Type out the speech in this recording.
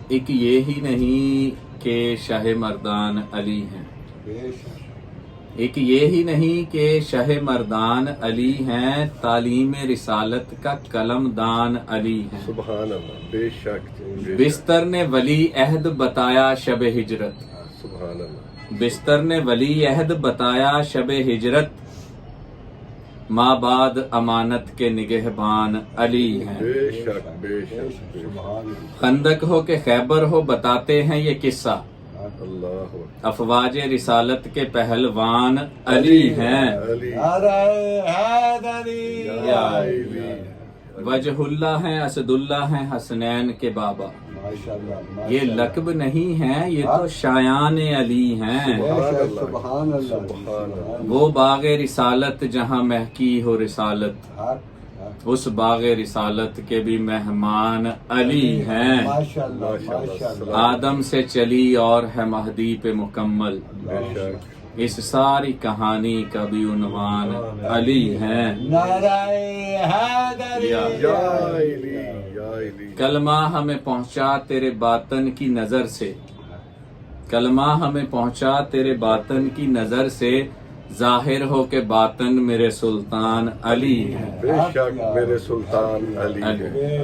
ایک یہ ہی نہیں کہ شاہ مردان علی ہیں، ایک یہ ہی نہیں کہ شاہ مردان علی ہیں، تعلیم رسالت کا قلم دان علی ہیں۔ سبحان اللہ، بے شک بستر نے ولی عہد بتایا شب ہجرت، سبحان اللہ، بستر نے ولی عہد بتایا شب ہجرت، ماں بعد امانت کے نگہبان علی ہیں۔ بے شک بے شک بے شک، خندق ہو کہ خیبر ہو بتاتے ہیں یہ قصہ، اللہ افواج رسالت کے پہلوان علی ہیں۔ علی یا وجہ اللہ ہیں، اسد اللہ ہیں، حسنین کے بابا، یہ لقب نہیں ہیں، یہ تو شایان علی ہیں۔ سبحان اللہ، وہ باغ رسالت جہاں مہکی ہو رسالت، اس باغ رسالت کے بھی مہمان علی ہیں۔ آدم سے چلی اور ہے مہدی پہ مکمل، بے شک اس ساری کہانی کا بھی عنوان علی ہیں۔ یا علی یا علی، کلمہ ہمیں پہنچا تیرے باطن کی نظر سے، کلمہ ہمیں پہنچا تیرے باطن کی نظر سے، ظاہر ہو کہ باطن میرے سلطان علی ہیں۔ بے شک میرے سلطان علی ہیں۔